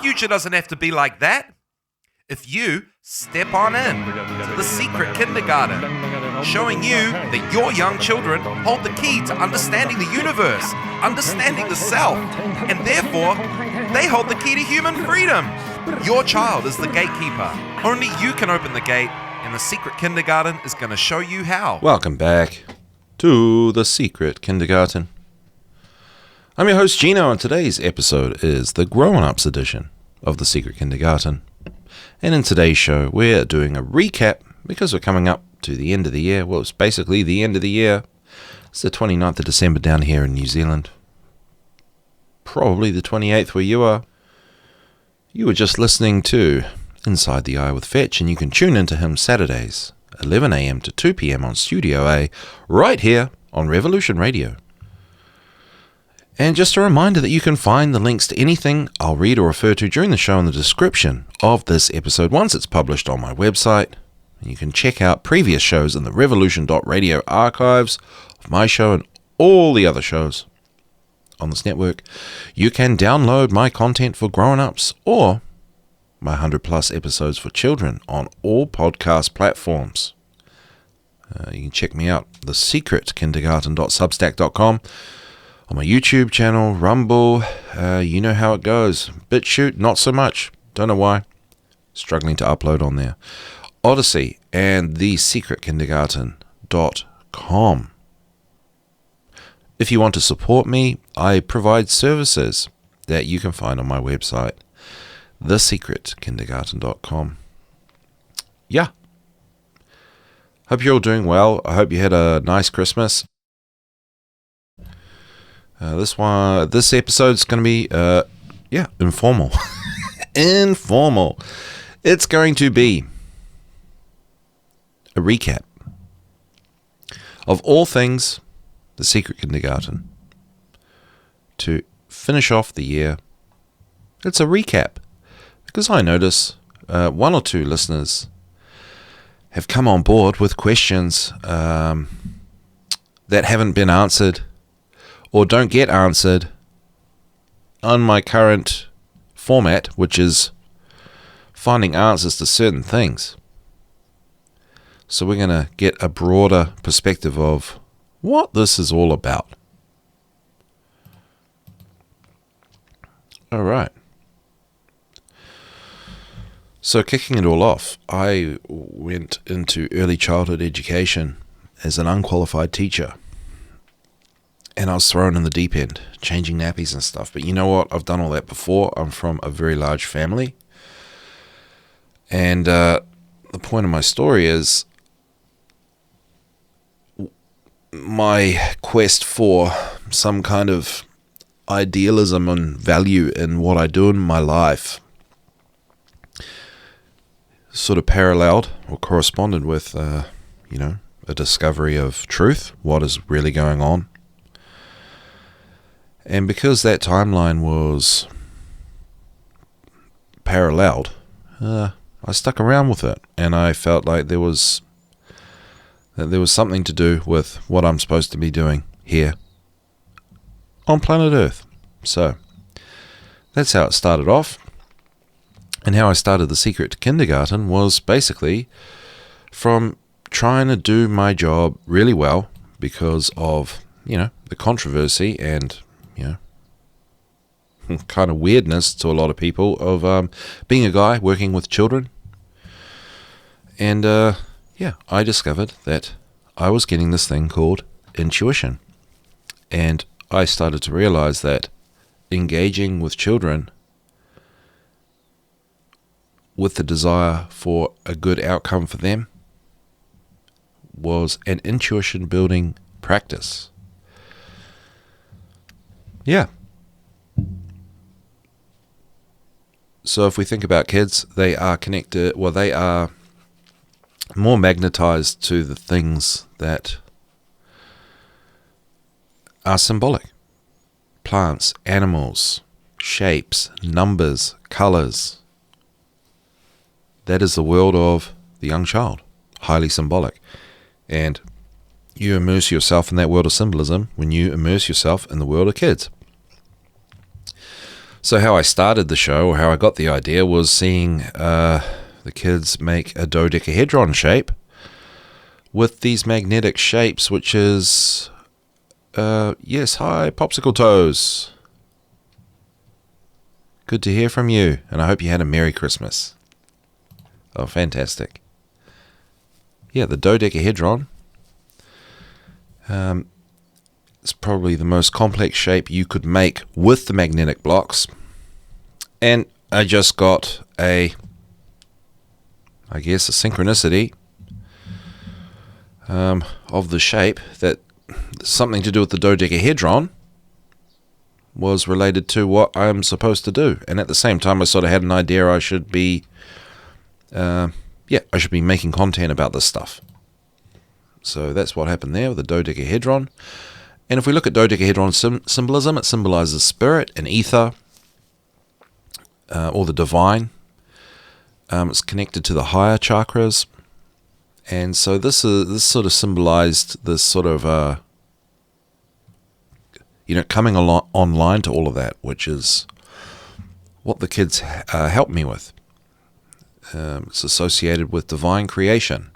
future doesn't have to be like that. If you step on in to the secret kindergarten, showing you that your young children hold the key to understanding the universe, understanding the self, and therefore they hold the key to human freedom. Your child is the gatekeeper. Only you can open the gate, and the secret kindergarten is going to show you how. Welcome back to the secret kindergarten. I'm your host Gino, and today's episode is the grown-ups edition of the secret kindergarten. And in today's show, we're doing a recap because we're coming up to the end of the year. Well, it's basically the end of the year. It's the 29th of December down here in New Zealand. Probably the 28th where you are. You were just listening to Inside the Eye with Fetch, and you can tune into him Saturdays, 11 a.m. to 2 p.m. on Studio A, right here on Revolution Radio. And just a reminder that you can find the links to anything I'll read or refer to during the show in the description of this episode once it's published on my website. And you can check out previous shows in the revolution.radio archives of my show and all the other shows on this network. You can download my content for grown-ups or my 100 plus episodes for children on all podcast platforms. You can check me out, thesecretkindergarten.substack.com. On my YouTube channel, Rumble, you know how it goes. BitChute, not so much. Don't know why. Struggling to upload on there. Odysee and thesecretkindergarten.com. If you want to support me, I provide services that you can find on my website, thesecretkindergarten.com. Yeah. Hope you're all doing well. I hope you had a nice Christmas. This episode's going to be, informal. Informal. It's going to be a recap of all things the secret kindergarten. To finish off the year, it's a recap. Because I notice one or two listeners have come on board with questions that haven't been answered or don't get answered on my current format, which is finding answers to certain things. So we're going to get a broader perspective of what this is all about. All right. So kicking it all off, I went into early childhood education as an unqualified teacher. And I was thrown in the deep end, changing nappies and stuff. But you know what? I've done all that before. I'm from a very large family. And the point of my story is my quest for some kind of idealism and value in what I do in my life sort of paralleled or corresponded with, a discovery of truth, what is really going on. And because that timeline was paralleled, I stuck around with it, and I felt like there was something to do with what I'm supposed to be doing here on planet Earth. So that's how it started off, and how I started the secret kindergarten was basically from trying to do my job really well because of the controversy and kind of weirdness to a lot of people of being a guy working with children. And I discovered that I was getting this thing called intuition. And I started to realize that engaging with children with the desire for a good outcome for them was an intuition building practice. Yeah. So if we think about kids, they are connected, they are more magnetized to the things that are symbolic. Plants, animals, shapes, numbers, colors. That is the world of the young child, highly symbolic. And you immerse yourself in that world of symbolism when you immerse yourself in the world of kids. So how I started the show, or how I got the idea, was seeing the kids make a dodecahedron shape with these magnetic shapes, which is, yes, hi, Popsicle Toes. Good to hear from you, and I hope you had a Merry Christmas. Oh, fantastic. Yeah, the dodecahedron. It's probably the most complex shape you could make with the magnetic blocks. And I just got a synchronicity of the shape, that something to do with the dodecahedron was related to what I'm supposed to do. And at the same time, I sort of had an idea I should be making content about this stuff. So that's what happened there with the dodecahedron. And if we look at dodecahedron symbolism, it symbolizes spirit and ether, or the divine. It's connected to the higher chakras. And so this sort of symbolized this sort of, coming online to all of that, which is what the kids helped me with. It's associated with divine creation.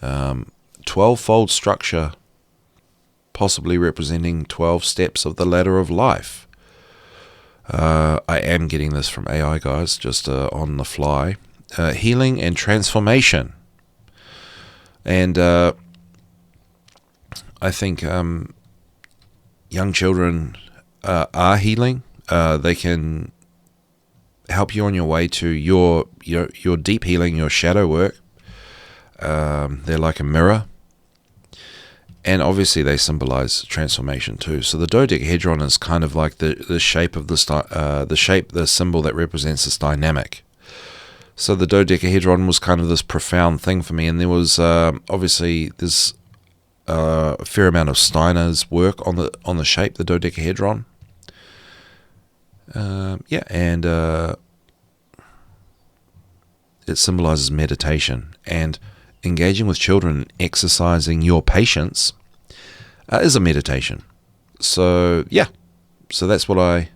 12-fold structure, possibly representing 12 steps of the ladder of life. I am getting this from AI, guys, just on the fly. Healing and transformation. And I think young children are healing. They can help you on your way to your deep healing, your shadow work. They're like a mirror. And obviously they symbolize transformation too. So the dodecahedron is kind of like the shape of the symbol that represents this dynamic. So the dodecahedron was kind of this profound thing for me. And there was obviously this a fair amount of Steiner's work on the shape, the dodecahedron. And it symbolizes meditation, and engaging with children, exercising your patience is a meditation. So that's what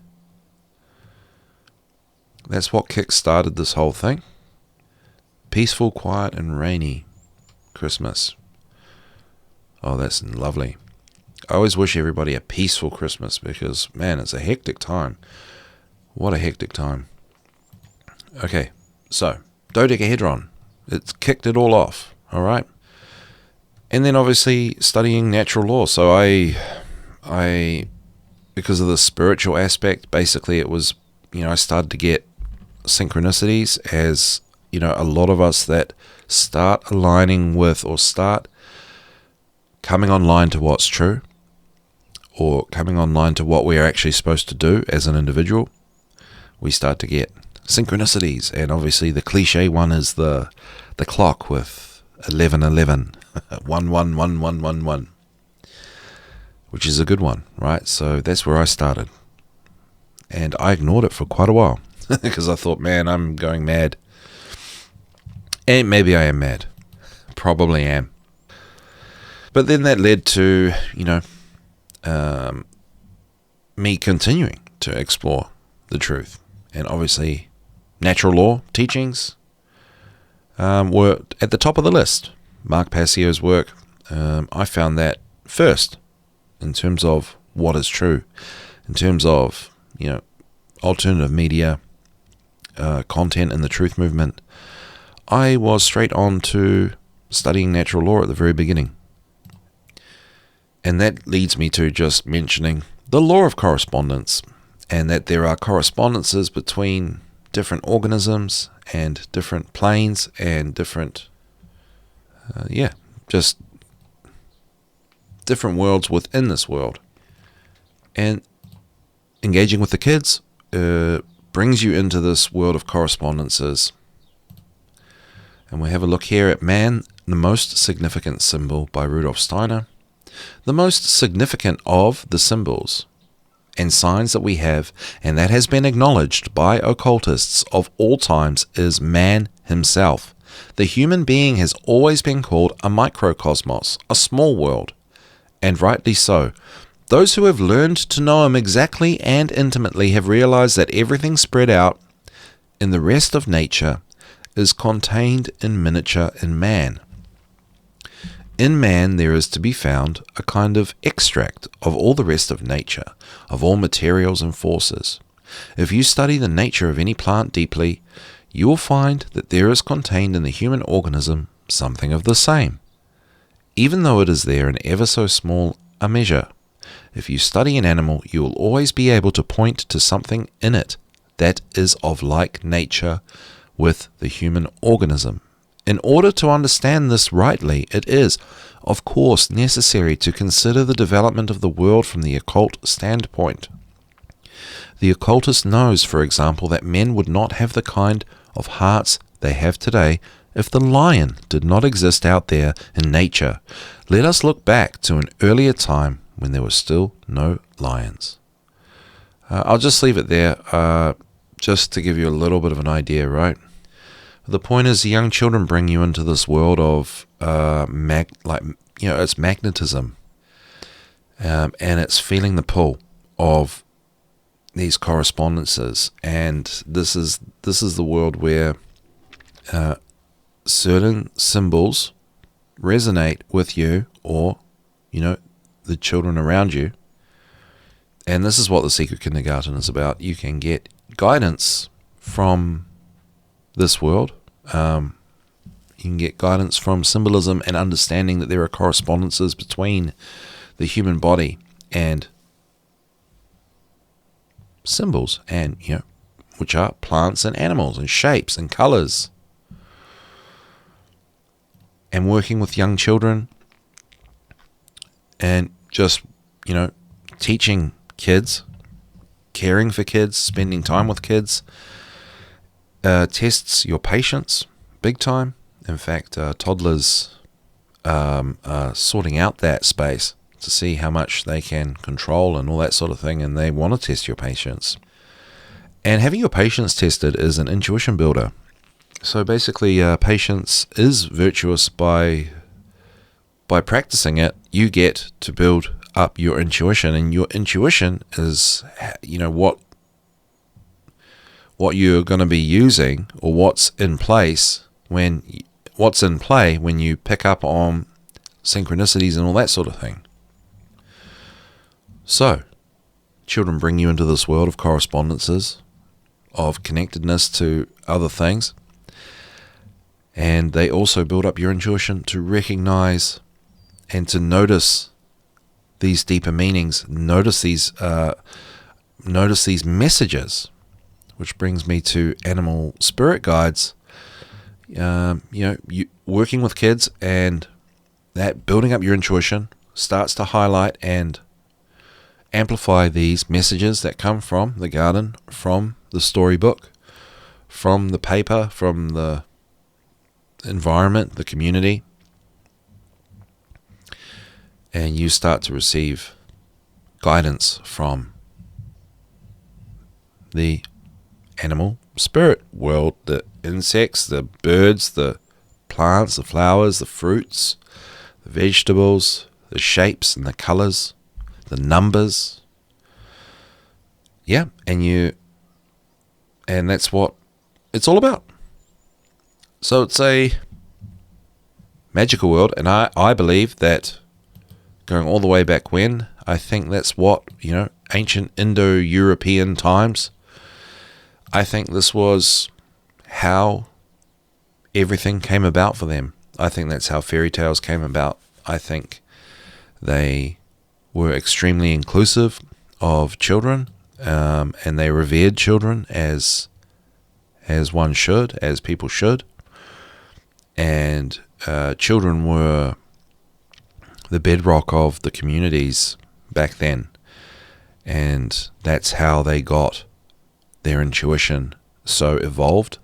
kick-started this whole thing. Peaceful, quiet, and rainy Christmas. Oh, that's lovely. I always wish everybody a peaceful Christmas, because, man, it's a hectic time. What a hectic time. Okay, so, dodecahedron. It's kicked it all off, all right? And then, obviously, studying natural law. So I because of the spiritual aspect, basically it was, I started to get synchronicities, as, a lot of us that start aligning with, or start coming online to what's true, or coming online to what we are actually supposed to do as an individual, we start to get synchronicities. And obviously the cliche one is the clock with 1111, 111111, which is a good one, right? So that's where I started. And I ignored it for quite a while because I thought, man, I'm going mad. And maybe I am mad. Probably am. But then that led to, me continuing to explore the truth. And obviously, natural law teachings were at the top of the list. Mark Passio's work, I found that first in terms of what is true, in terms of, alternative media, content in the truth movement. I was straight on to studying natural law at the very beginning. And that leads me to just mentioning the law of correspondence, and that there are correspondences between different organisms and different planes and different, just different worlds within this world. And engaging with the kids brings you into this world of correspondences. And we have a look here at Man, the Most Significant Symbol by Rudolf Steiner. The most significant of the symbols and signs that we have, and that has been acknowledged by occultists of all times, is man himself. The human being has always been called a microcosmos, a small world, and rightly so. Those who have learned to know him exactly and intimately have realized that everything spread out in the rest of nature is contained in miniature in man. In man there is to be found a kind of extract of all the rest of nature, of all materials and forces. If you study the nature of any plant deeply, you will find that there is contained in the human organism something of the same, even though it is there in ever so small a measure. If you study an animal, you will always be able to point to something in it that is of like nature with the human organism. In order to understand this rightly, it is, of course, necessary to consider the development of the world from the occult standpoint. The occultist knows, for example, that men would not have the kind of hearts they have today if the lion did not exist out there in nature. Let us look back to an earlier time when there were still no lions. I'll just leave it there, just to give you a little bit of an idea, right? The point is, the young children bring you into this world of, it's magnetism, and it's feeling the pull of these correspondences, and this is the world where certain symbols resonate with you, or the children around you. And this is what the Secret Kindergarten is about. You can get guidance from this world. You can get guidance from symbolism and understanding that there are correspondences between the human body and symbols, and which are plants and animals and shapes and colors. And working with young children and just teaching kids, caring for kids, spending time with kids, tests your patience big time. In fact, toddlers are sorting out that space to see how much they can control and all that sort of thing, and they want to test your patience. And having your patience tested is an intuition builder. So basically, patience is virtuous by practicing it. You get to build up your intuition, and your intuition is what you're going to be using, or what's in play when you pick up on synchronicities and all that sort of thing. So, children bring you into this world of correspondences, of connectedness to other things, and they also build up your intuition to recognize and to notice these deeper meanings, notice these messages, which brings me to animal spirit guides. You working with kids, and that building up your intuition starts to highlight and amplify these messages that come from the garden, from the storybook, from the paper, from the environment, the community. And you start to receive guidance from the animal spirit world, the insects, the birds, the plants, the flowers, the fruits, the vegetables, the shapes and the colors, the numbers. Yeah, and that's what it's all about. So it's a magical world, and I believe that going all the way back when, I think that's what, ancient Indo-European times, I think this was how everything came about for them. I think that's how fairy tales came about. I think they were extremely inclusive of children, and they revered children as one should, as people should. And children were the bedrock of the communities back then, and that's how they got their intuition so evolved,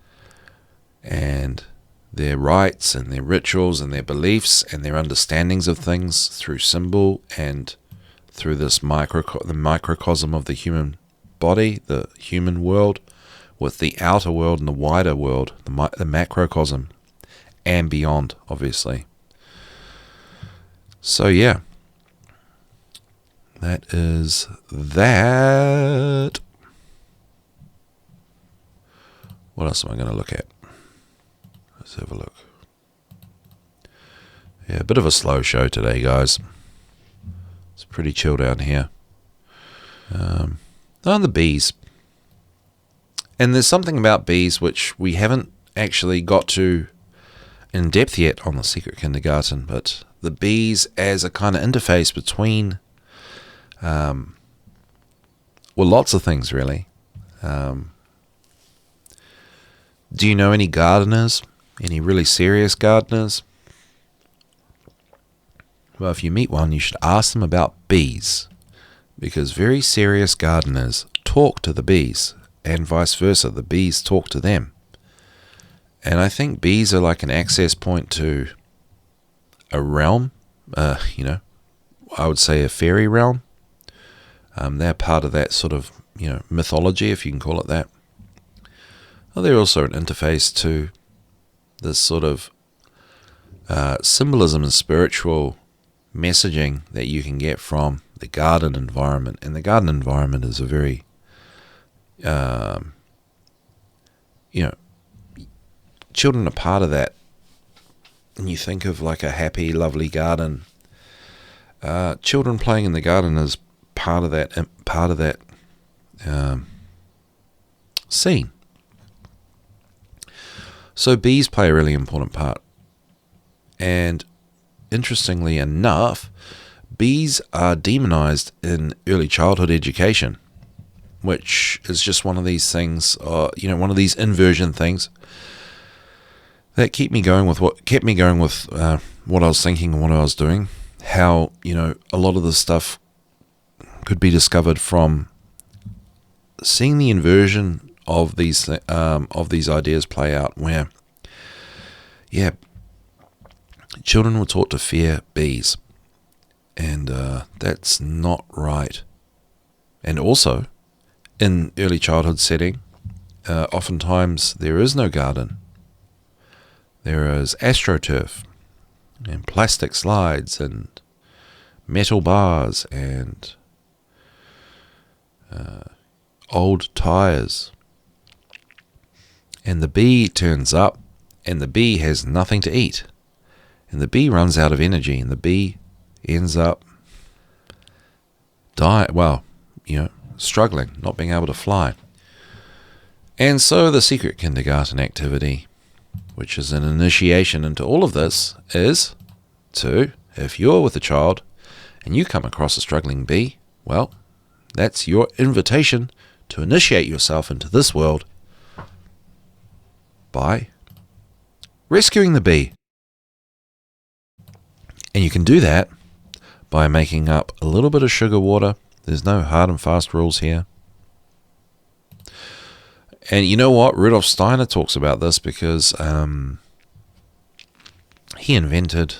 and their rites and their rituals and their beliefs and their understandings of things through symbol and through this the microcosm of the human body, the human world, with the outer world and the wider world, the macrocosm, and beyond, obviously. So yeah, that is that. What else am I going to look at? Let's have a look. Yeah, a bit of a slow show today, guys. It's pretty chilled out here. On the bees. And there's something about bees which we haven't actually got to in depth yet on the Secret Kindergarten, but the bees as a kind of interface between, lots of things really. Do you know any gardeners? Any really serious gardeners? Well, if you meet one, you should ask them about bees, because very serious gardeners talk to the bees, and vice versa. The bees talk to them. And I think bees are like an access point to a realm, I would say a fairy realm. They're part of that sort of, mythology, if you can call it that. Well, they're also an interface to this sort of symbolism and spiritual messaging that you can get from the garden environment. And the garden environment is a very, children are part of that. And you think of like a happy, lovely garden. Children playing in the garden is part of that scene. So bees play a really important part. And interestingly enough, bees are demonized in early childhood education, which is just one of these things, one of these inversion things that kept me going with what I was thinking and what I was doing. How, a lot of this stuff could be discovered from seeing the inversion of these ideas play out, where, children were taught to fear bees, and that's not right. And also, in early childhood setting, oftentimes there is no garden. There is AstroTurf, and plastic slides, and metal bars, and old tires. And the bee turns up, and the bee has nothing to eat. And the bee runs out of energy, and the bee ends up struggling, not being able to fly. And so the Secret Kindergarten activity, which is an initiation into all of this, is to, if you're with a child and you come across a struggling bee, well, that's your invitation to initiate yourself into this world by rescuing the bee. And you can do that by making up a little bit of sugar water. There's no hard and fast rules here. And you know what? Rudolf Steiner talks about this because he invented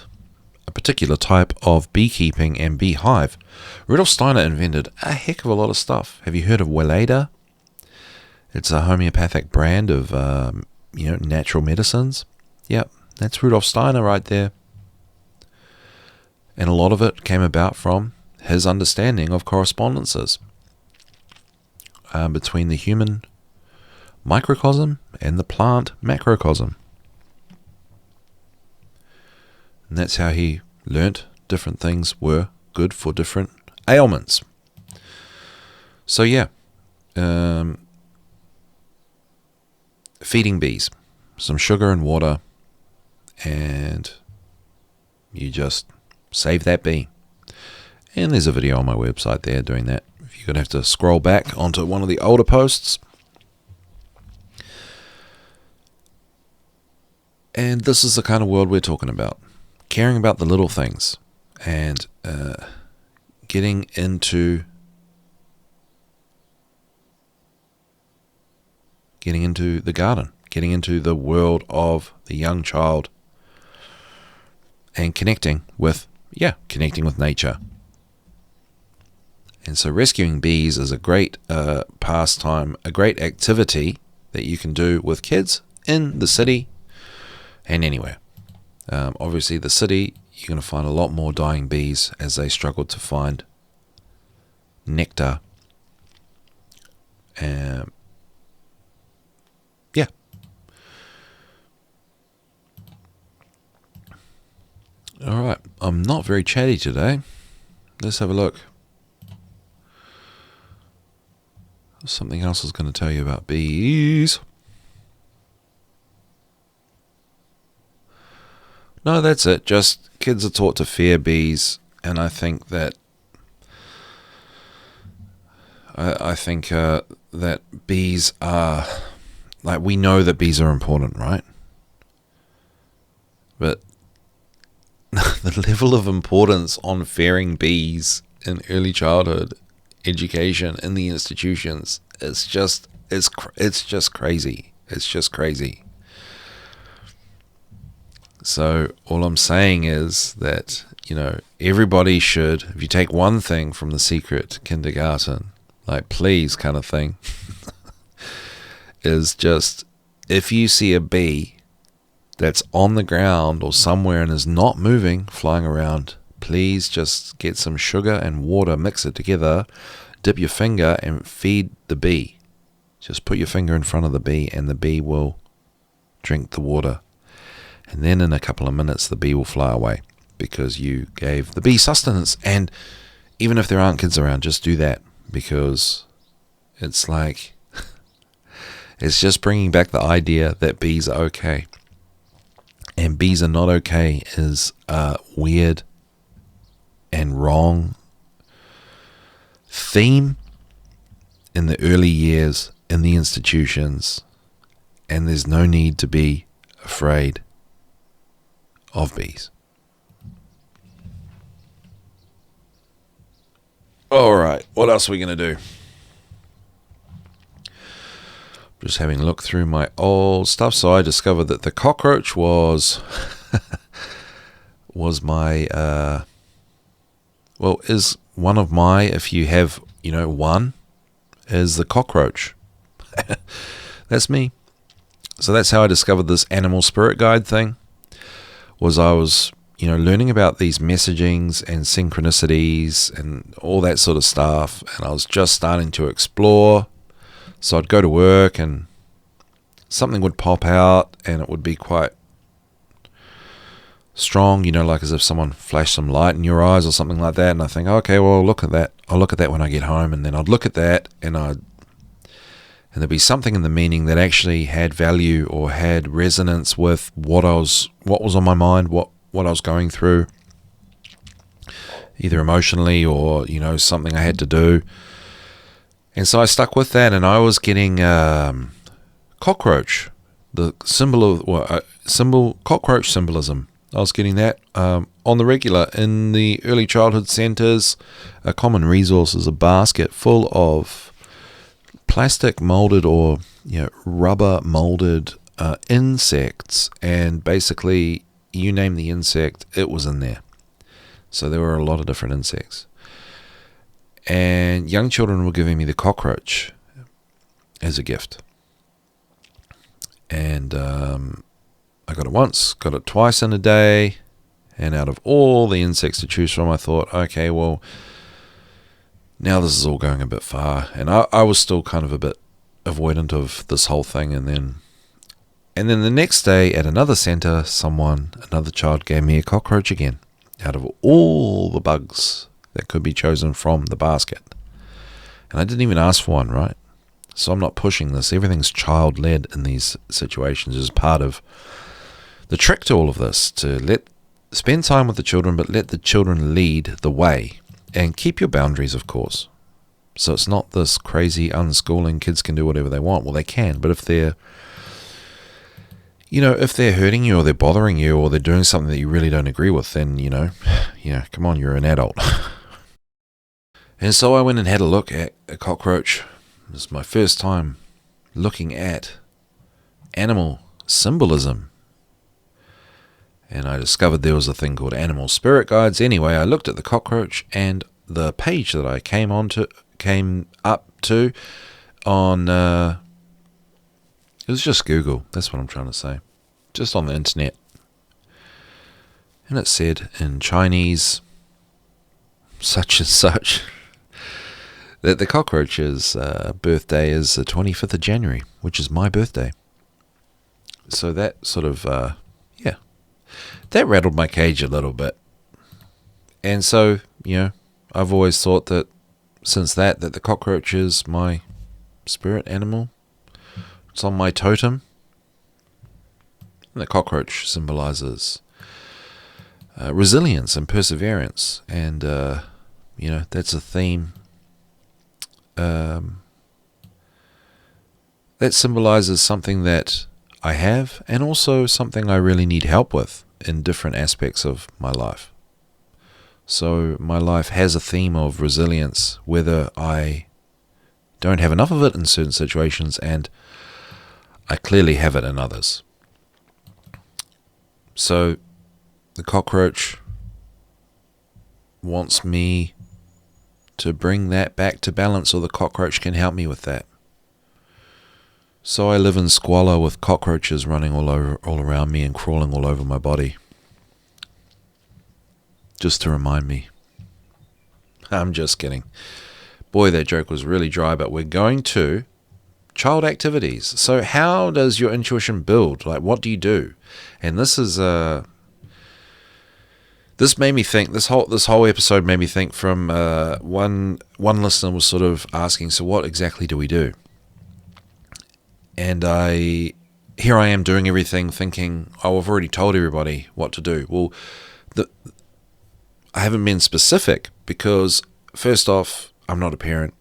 a particular type of beekeeping and beehive. Rudolf Steiner invented a heck of a lot of stuff. Have you heard of Weleda? It's a homeopathic brand of, natural medicines. Yep, that's Rudolf Steiner right there. And a lot of it came about from his understanding of correspondences between the human microcosm and the plant macrocosm. And that's how he learnt different things were good for different ailments. So feeding bees some sugar and water, and you just save that bee. And there's a video on my website there doing that. You're going to have to scroll back onto one of the older posts. And this is the kind of world we're talking about. Caring about the little things and getting into the garden, getting into the world of the young child and connecting with nature. And so rescuing bees is a great pastime, a great activity that you can do with kids in the city and anywhere. Obviously, the city, you're going to find a lot more dying bees as they struggle to find nectar. Yeah. All right. I'm not very chatty today. Let's have a look. Something else I was going to tell you about bees. No, that's it. Just kids are taught to fear bees, and I think that that bees are, like, we know that bees are important, right? But the level of importance on fearing bees in early childhood education in the institutions is just crazy. It's just crazy. So all I'm saying is that, everybody should, if you take one thing from the secret kindergarten, like please kind of thing, is just, if you see a bee that's on the ground or somewhere and is not moving, flying around, please just get some sugar and water, mix it together, dip your finger and feed the bee. Just put your finger in front of the bee and the bee will drink the water. And then in a couple of minutes, the bee will fly away because you gave the bee sustenance. And even if there aren't kids around, just do that, because it's like, it's just bringing back the idea that bees are okay. And bees are not okay is a weird and wrong theme in the early years in the institutions. And there's no need to be afraid of bees. All right, what else are we going to do? Just having a look through my old stuff. So I discovered that the cockroach was my is one of my, if you have one, is the cockroach. That's me. So that's how I discovered this animal spirit guide thing. Was I was learning about these messagings and synchronicities and all that sort of stuff, and I was just starting to explore. So I'd go to work and something would pop out and it would be quite strong, like as if someone flashed some light in your eyes or something like that. And I think, okay, well, I'll look at that when I get home. And then I'd look at that and there'd be something in the meaning that actually had value or had resonance with what was on my mind, what I was going through, either emotionally or, something I had to do. And so I stuck with that, and I was getting cockroach, the cockroach symbolism. I was getting that on the regular in the early childhood centres. A common resource is a basket full of plastic molded or rubber molded insects, and basically you name the insect, it was in there. So there were a lot of different insects. And young children were giving me the cockroach as a gift. And I got it once, got it twice in a day. And out of all the insects to choose from, I thought, okay, well, now this is all going a bit far. And I was still kind of a bit avoidant of this whole thing. And then the next day at another centre, another child gave me a cockroach again, out of all the bugs that could be chosen from the basket. And I didn't even ask for one, right? So I'm not pushing this. Everything's child-led in these situations as part of the trick to all of this, to spend time with the children, but let the children lead the way. And keep your boundaries, of course. So it's not this crazy unschooling, kids can do whatever they want. Well, they can, but if they're hurting you or they're bothering you or they're doing something that you really don't agree with, then, come on, you're an adult. And so I went and had a look at a cockroach. It was my first time looking at animal symbolism. And I discovered there was a thing called animal spirit guides. Anyway, I looked at the cockroach, and the page that I came up to on, it was just Google. That's what I'm trying to say. Just on the internet. And it said in Chinese, such and such. that the cockroach's birthday is the 25th of January, which is my birthday. So that sort of, that rattled my cage a little bit. And so, I've always thought that since that the cockroach is my spirit animal. It's on my totem. And the cockroach symbolizes resilience and perseverance. And, that's a theme that symbolizes something that I have and also something I really need help with in different aspects of my life. So my life has a theme of resilience, whether I don't have enough of it in certain situations and I clearly have it in others. So the cockroach wants me to bring that back to balance, or the cockroach can help me with that. So I live in squalor with cockroaches running all around me and crawling all over my body. Just to remind me. I'm just kidding. Boy, that joke was really dry, but we're going to child activities. So how does your intuition build? Like, what do you do? And this is this made me think. This whole episode made me think. From one listener was sort of asking, so what exactly do we do? And here I am doing everything, thinking, oh, I've already told everybody what to do. Well, I haven't been specific because, first off, I'm not a parent,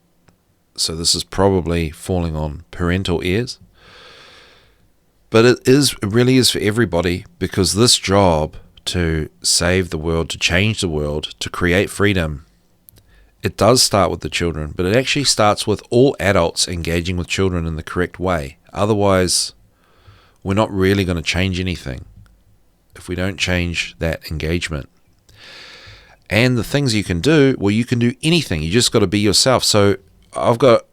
so this is probably falling on parental ears. But it really is for everybody, because this job to save the world, to change the world, to create freedom, it does start with the children, but it actually starts with all adults engaging with children in the correct way. Otherwise, we're not really going to change anything if we don't change that engagement. And the things you can do, well, you can do anything. You just got to be yourself. So I've got,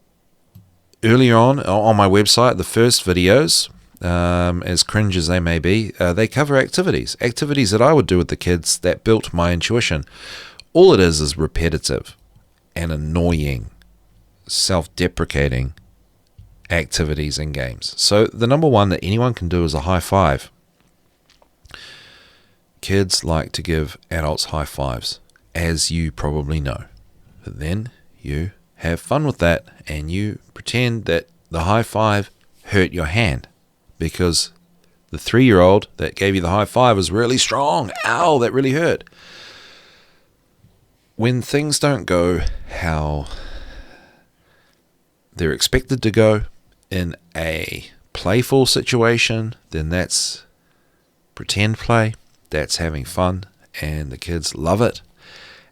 earlier on my website, the first videos, as cringe as they may be, they cover activities that I would do with the kids that built my intuition. All it is repetitive and annoying, self-deprecating activities and games. So the number one that anyone can do is a high five. Kids like to give adults high fives, as you probably know. But then you have fun with that and you pretend that the high five hurt your hand because the 3-year-old that gave you the high five was really strong. Ow, that really hurt. When things don't go how they're expected to go in a playful situation, then that's pretend play, that's having fun, and the kids love it.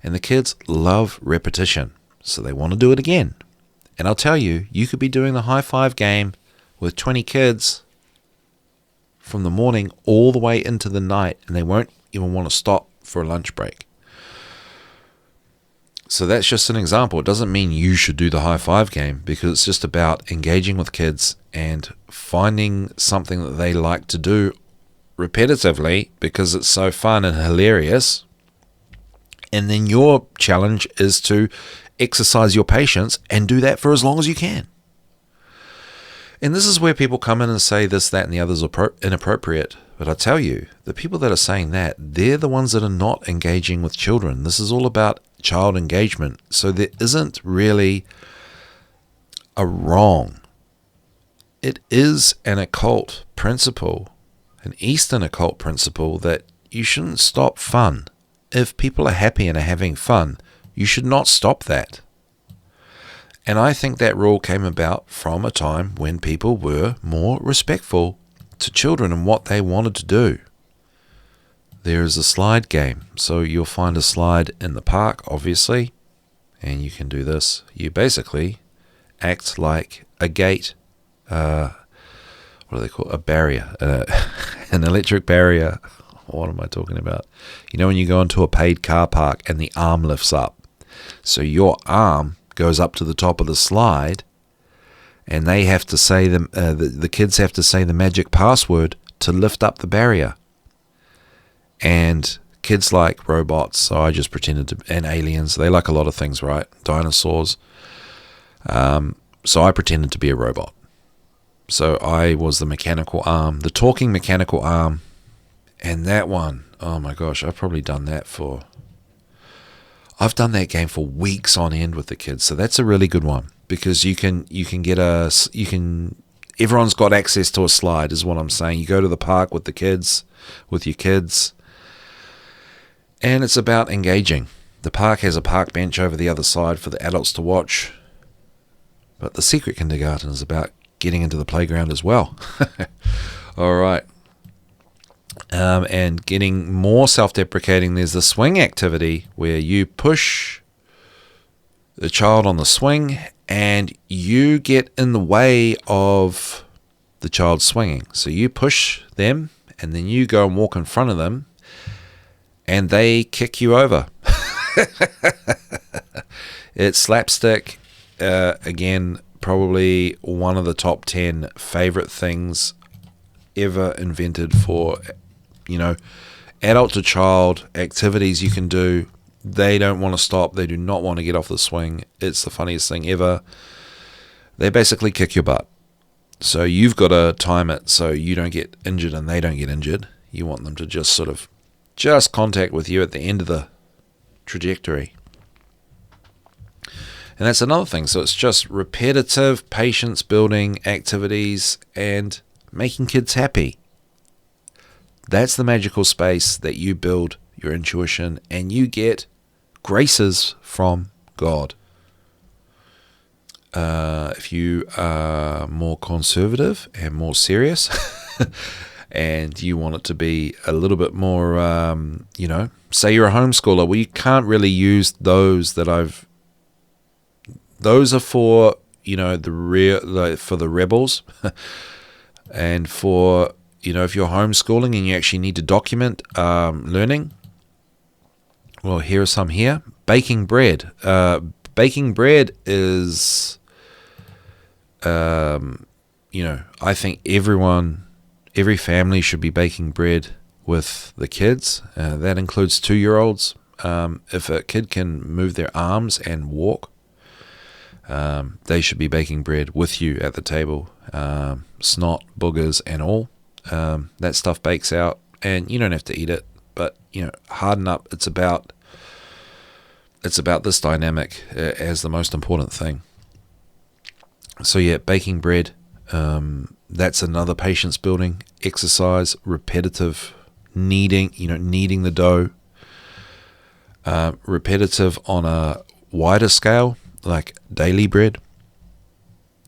And the kids love repetition, so they want to do it again. And I'll tell you, you could be doing the high five game with 20 kids from the morning all the way into the night, and they won't even want to stop for a lunch break. So that's just an example. It doesn't mean you should do the high five game, because it's just about engaging with kids and finding something that they like to do repetitively because it's so fun and hilarious. And then your challenge is to exercise your patience and do that for as long as you can. And this is where people come in and say this, that, and the others are inappropriate. But I tell you, the people that are saying that, they're the ones that are not engaging with children. This is all about child engagement. So there isn't really a wrong. It is an occult principle, an Eastern occult principle, that you shouldn't stop fun. If people are happy and are having fun, you should not stop that. And I think that rule came about from a time when people were more respectful to children and what they wanted to do. There is a slide game. So you'll find a slide in the park, obviously, and you can do this. You basically act like a gate, what do they call it? A barrier, an electric barrier. What am I talking about? You know when you go into a paid car park and the arm lifts up. So your arm goes up to the top of the slide, and they have to say the kids have to say the magic password to lift up the barrier. And kids like robots, so I just pretended to, and aliens. They like a lot of things, right? Dinosaurs. So I pretended to be a robot. So I was the mechanical arm, the talking mechanical arm. And that one, oh my gosh, I've probably done that I've done that game for weeks on end with the kids. So that's a really good one, because you can everyone's got access to a slide is what I'm saying. You go to the park with your kids, and it's about engaging. The park has a park bench over the other side for the adults to watch. But the secret kindergarten is about getting into the playground as well. All right. And getting more self-deprecating, there's the swing activity where you push the child on the swing and you get in the way of the child swinging. So you push them and then you go and walk in front of them and they kick you over. It's slapstick. Again, probably one of the top 10 favorite things ever invented for, adult to child activities you can do. They don't want to stop. They do not want to get off the swing. It's the funniest thing ever. They basically kick your butt. So you've got to time it so you don't get injured and they don't get injured. You want them to just contact with you at the end of the trajectory. And that's another thing. So it's just repetitive, patience-building activities and making kids happy. That's the magical space that you build your intuition and you get graces from God. If you are more conservative and more serious and you want it to be a little bit more, say you're a homeschooler, well, you can't really use those those are for, for the rebels and for, if you're homeschooling and you actually need to document learning, well, here are some here. Baking bread. Baking bread is, I think every family should be baking bread with the kids. That includes 2-year-olds. If a kid can move their arms and walk, they should be baking bread with you at the table. Snot, boogers, and all. That stuff bakes out, and you don't have to eat it, but harden up. It's about this dynamic as the most important thing. So yeah, baking bread. That's another patience building exercise. Repetitive kneading the dough. Repetitive on a wider scale, like daily bread.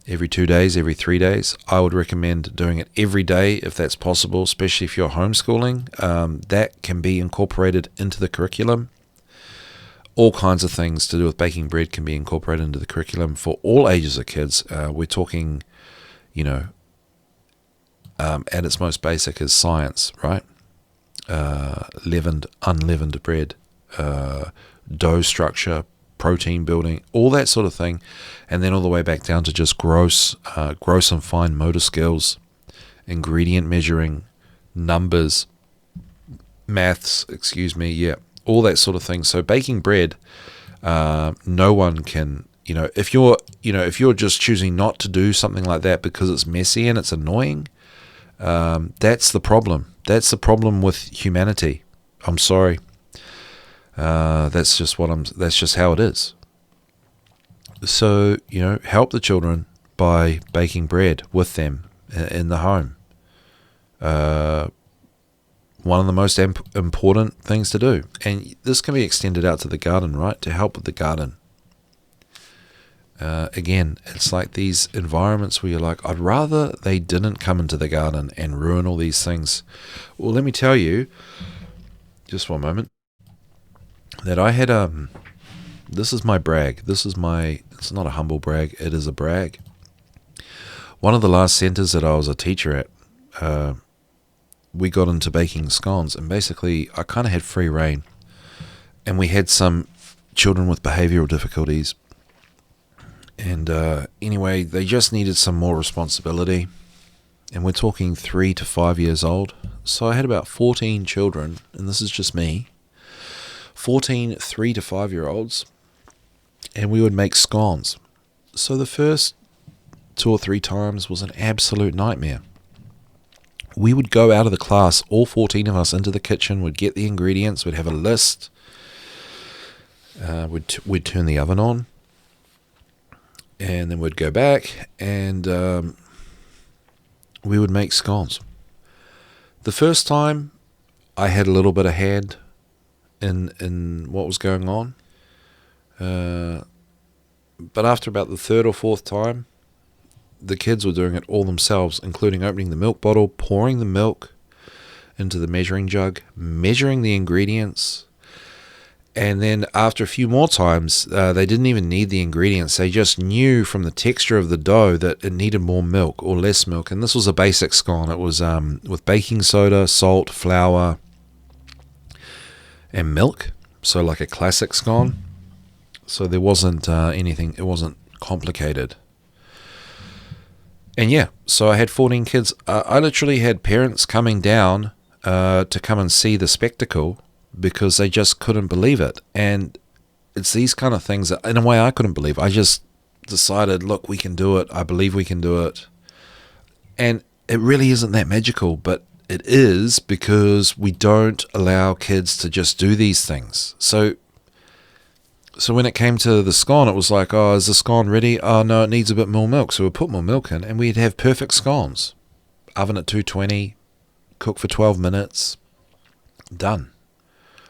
Every 2 days, every 3 days. I would recommend doing it every day if that's possible, especially if you're homeschooling. That can be incorporated into the curriculum. All kinds of things to do with baking bread can be incorporated into the curriculum for all ages of kids. We're talking, at its most basic is science, right? Leavened, unleavened bread, dough structure, protein building, all that sort of thing, and then all the way back down to just gross and fine motor skills, ingredient measuring, numbers, maths, all that sort of thing. So baking bread, no one can, if you're just choosing not to do something like that because it's messy and it's annoying, that's the problem. That's the problem with humanity. I'm sorry. That's just how it is. So, help the children by baking bread with them in the home. One of the most important things to do. And this can be extended out to the garden, right? To help with the garden. Again, it's like these environments where you're like, I'd rather they didn't come into the garden and ruin all these things. Well, let me tell you, just one moment, that I had this is my brag. It's not a humble brag, it is a brag. One of the last centers that I was a teacher at, we got into baking scones, and basically I kind of had free reign. And we had some children with behavioral difficulties. And anyway, they just needed some more responsibility. And we're talking 3 to 5 years old. So I had about 14 children, and this is just me. 14 3 to 5 year olds, and we would make scones. So the first 2 or 3 times was an absolute nightmare. We would go out of the class, all 14 of us, into the kitchen, we'd get the ingredients, we'd have a list, we'd turn the oven on, and then we'd go back and we would make scones. The first time I had a little bit of hand in what was going on, but after about the 3rd or 4th time, the kids were doing it all themselves, including opening the milk bottle, pouring the milk into the measuring jug, measuring the ingredients, and then after a few more times, they didn't even need the ingredients. They just knew from the texture of the dough that it needed more milk or less milk. And this was a basic scone. It was with baking soda, salt, flour, and milk. So like a classic scone. So there wasn't anything, it wasn't complicated. And yeah, so I had 14 kids. I literally had parents coming down to come and see the spectacle because they just couldn't believe it. And it's these kind of things that, in a way, I couldn't believe. I just decided, look, we can do it. I believe we can do it. And it really isn't that magical, but it is because we don't allow kids to just do these things. So when it came to the scone, it was like, oh, is the scone ready? Oh, no, it needs a bit more milk. So we'd put more milk in, and we'd have perfect scones. Oven at 220, cook for 12 minutes, done.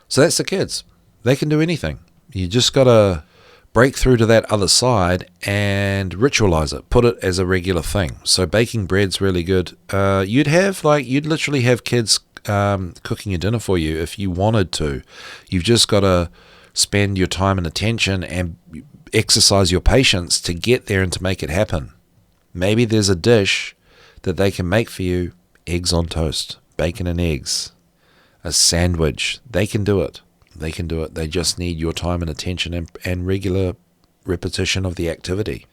So that's the kids. They can do anything. You just got to break through to that other side and ritualize it. Put it as a regular thing. So baking bread's really good. You'd literally have kids cooking a dinner for you if you wanted to. You've just got to spend your time and attention and exercise your patience to get there and to make it happen. Maybe there's a dish that they can make for you, eggs on toast, bacon and eggs, a sandwich. They can do it. They can do it. They just need your time and attention and regular repetition of the activity.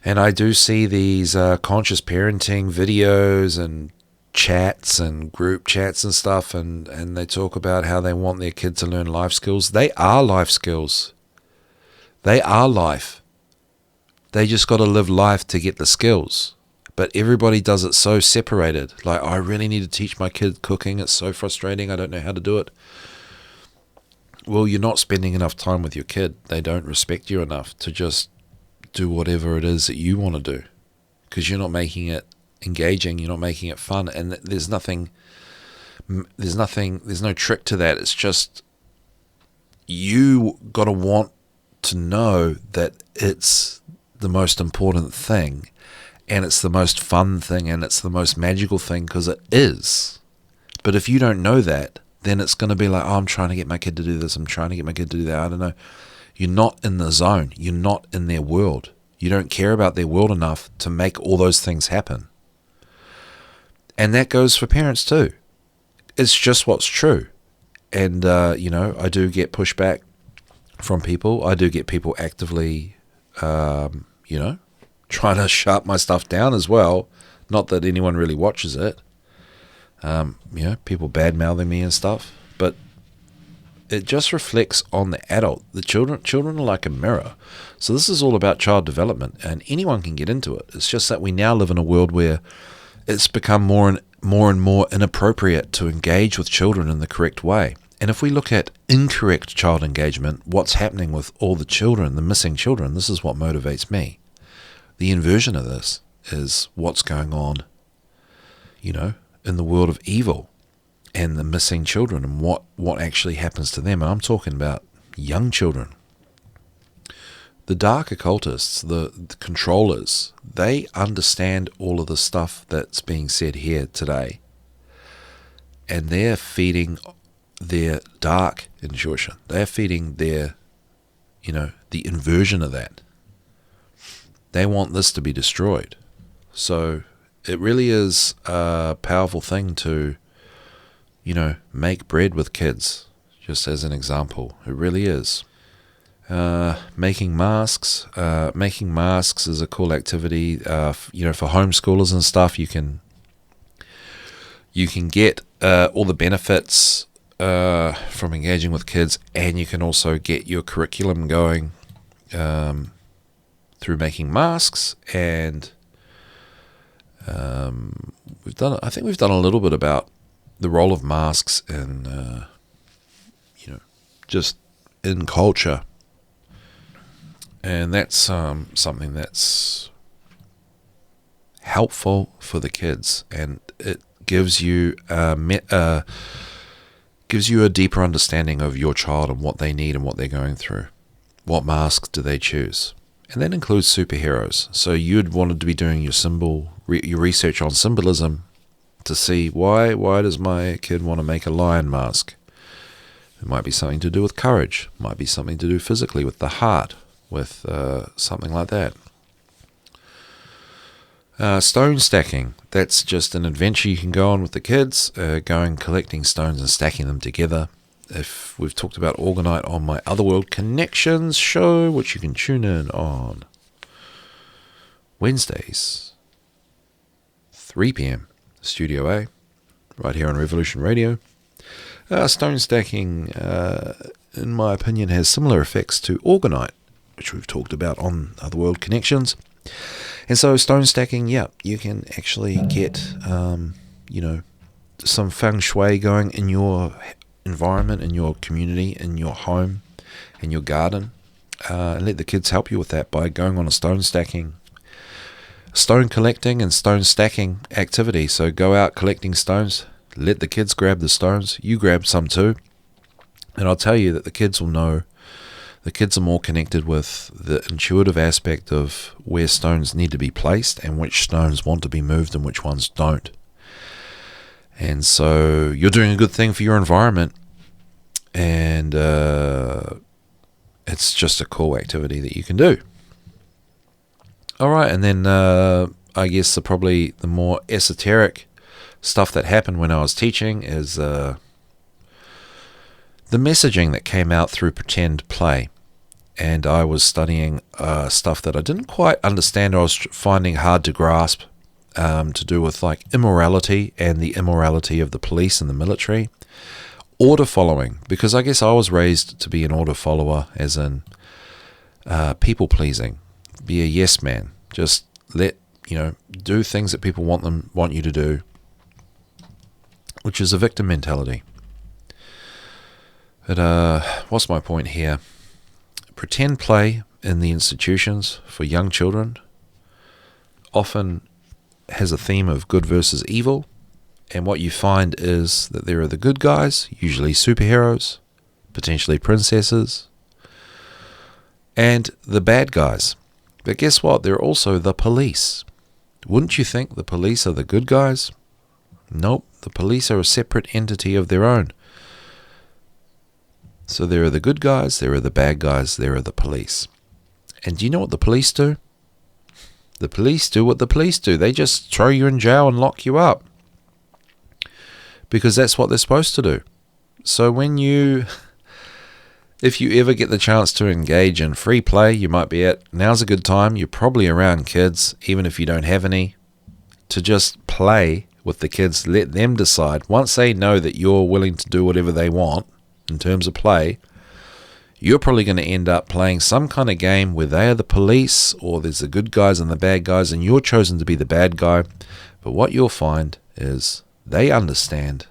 And I do see these conscious parenting videos and chats and group chats and stuff, and they talk about how they want their kid to learn life skills. They are life skills. They are life. They just got to live life to get the skills. But everybody does it so separated. Like, I really need to teach my kid cooking. It's so frustrating. I don't know how to do it. Well, you're not spending enough time with your kid. They don't respect you enough to just do whatever it is that you want to do, because you're not making it engaging. You're not making it fun. And there's no trick to that. It's just you got to want to know that it's the most important thing, and it's the most fun thing, and it's the most magical thing, because it is. But if you don't know that, then it's going to be like, oh, I'm trying to get my kid to do this, I'm trying to get my kid to do that. I don't know. You're not in the zone. You're not in their world. You don't care about their world enough to make all those things happen. And that goes for parents too. It's just what's true. And, I do get pushback from people. I do get people actively, trying to shut my stuff down as well. Not that anyone really watches it. People bad-mouthing me and stuff. But it just reflects on the adult. The children are like a mirror. So this is all about child development, and anyone can get into it. It's just that we now live in a world where it's become more and more inappropriate to engage with children in the correct way. And if we look at incorrect child engagement, what's happening with all the children, the missing children, this is what motivates me. The inversion of this is what's going on, in the world of evil and the missing children, and what actually happens to them. And I'm talking about young children. The dark occultists, the controllers, they understand all of the stuff that's being said here today. And they're feeding their dark intuition. They're feeding their, the inversion of that. They want this to be destroyed. So it really is a powerful thing to, make bread with kids, just as an example. It really is. Making masks. Making masks is a cool activity. For homeschoolers and stuff, you can get all the benefits from engaging with kids, and you can also get your curriculum going through through making masks, and I think we've done a little bit about the role of masks in, just in culture, and that's something that's helpful for the kids, and it gives you a deeper understanding of your child and what they need and what they're going through. What masks do they choose? And that includes superheroes. So you'd wanted to be doing your research on symbolism to see why does my kid want to make a lion mask? It might be something to do with courage. It might be something to do physically with the heart, with something like that. Stone stacking. That's just an adventure you can go on with the kids, going collecting stones and stacking them together. If we've talked about Orgonite on my Otherworld Connections show, which you can tune in on Wednesdays, 3 p.m. Studio A, right here on Revolution Radio. Stone stacking, in my opinion, has similar effects to Orgonite, which we've talked about on Otherworld Connections. And so stone stacking, you can actually get, some feng shui going in your environment, in your community, in your home, in your garden. And let the kids help you with that by going on a stone collecting and stone stacking activity. So go out collecting stones, let the kids grab the stones, you grab some too. And I'll tell you that the kids will know. The kids are more connected with the intuitive aspect of where stones need to be placed and which stones want to be moved and which ones don't. And so you're doing a good thing for your environment, and it's just a cool activity that you can do. All right, and then I guess probably the more esoteric stuff that happened when I was teaching is the messaging that came out through pretend play. And I was studying stuff that I didn't quite understand. I was finding hard to grasp, to do with like immorality and the immorality of the police and the military. Order following, because I guess I was raised to be an order follower, as in people pleasing, be a yes man, just do things that people want you to do, which is a victim mentality. But what's my point here? Pretend play in the institutions for young children often has a theme of good versus evil, and what you find is that there are the good guys, usually superheroes, potentially princesses, and the bad guys. But guess what? They're also the police. Wouldn't you think the police are the good guys? Nope, the police are a separate entity of their own. So there are the good guys, there are the bad guys, there are the police. And do you know what the police do? The police do what the police do. They just throw you in jail and lock you up. Because that's what they're supposed to do. So if you ever get the chance to engage in free play, you might be now's a good time. You're probably around kids, even if you don't have any, to just play with the kids. Let them decide. Once they know that you're willing to do whatever they want, in terms of play, you're probably going to end up playing some kind of game where they are the police, or there's the good guys and the bad guys, and you're chosen to be the bad guy. But what you'll find is they understand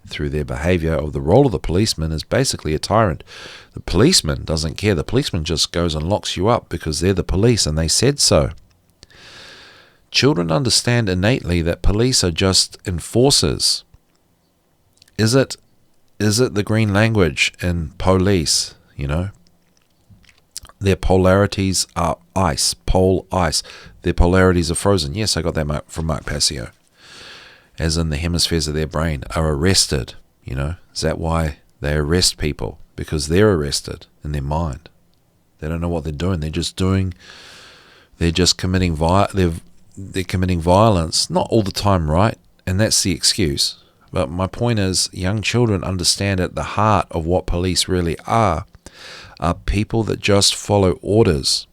through their behavior of the role of the policeman is basically a tyrant. The policeman doesn't care. The policeman just goes and locks you up because they're the police and they said so. Children understand innately that police are just enforcers. Is it the green language in police, Their polarities are ice, pole ice. Their polarities are frozen. Yes, I got that from Mark Passio. As in the hemispheres of their brain are arrested, Is that why they arrest people? Because they're arrested in their mind. They don't know what they're doing. They're just committing they're committing violence, not all the time, right? And that's the excuse. But my point is, young children understand at the heart of what police really are people that just follow orders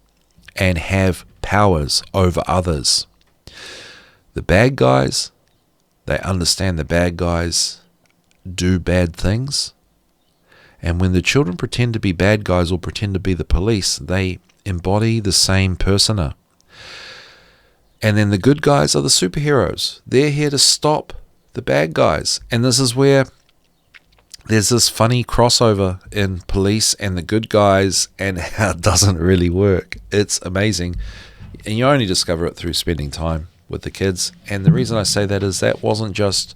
and have powers over others. The bad guys, they understand the bad guys do bad things. And when the children pretend to be bad guys or pretend to be the police, they embody the same persona. And then the good guys are the superheroes. They're here to stop the bad guys. And this is where there's this funny crossover in police and the good guys and how it doesn't really work. It's amazing. And you only discover it through spending time with the kids. And the reason I say that is that wasn't just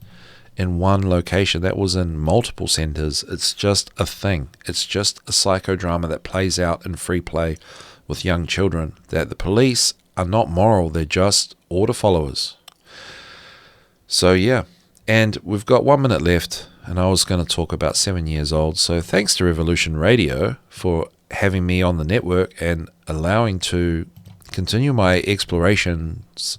in one location. That was in multiple centers. It's just a thing. It's just a psychodrama that plays out in free play with young children. That the police are not moral. They're just order followers. So yeah. And we've got 1 minute left. And I was going to talk about 7 years old. So thanks to Revolution Radio for having me on the network and allowing to continue my explorations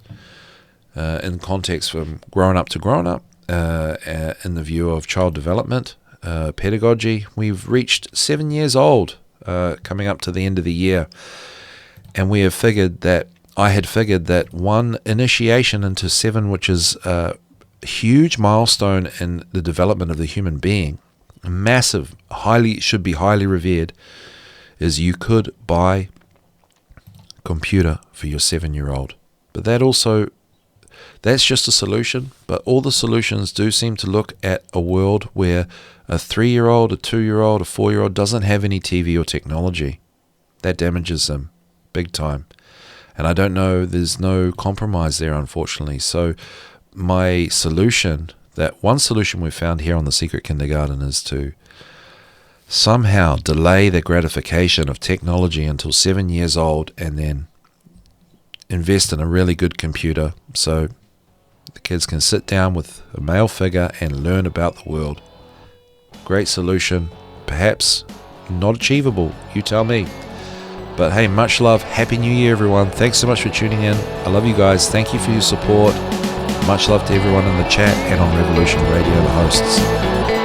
in context from grown up to grown up in the view of child development, pedagogy. We've reached 7 years old coming up to the end of the year. And we have figured that, I had figured that one initiation into 7, which is huge milestone in the development of the human being, massive, should be highly revered, is you could buy a computer for your 7-year-old. But that's just a solution, but all the solutions do seem to look at a world where a 3-year-old, a 2-year-old, a 4-year-old doesn't have any TV or technology. That damages them big time. And I don't know, there's no compromise there, unfortunately. So my solution, that one solution we've found here on the Secret Kindergarten, is to somehow delay the gratification of technology until 7 years old and then invest in a really good computer so the kids can sit down with a male figure and learn about the world. Great solution, perhaps not achievable, you tell me. But hey, much love. Happy New Year, everyone. Thanks so much for tuning in. I love you guys. Thank you for your support. Much love to everyone in the chat and on Revolution Radio, the hosts.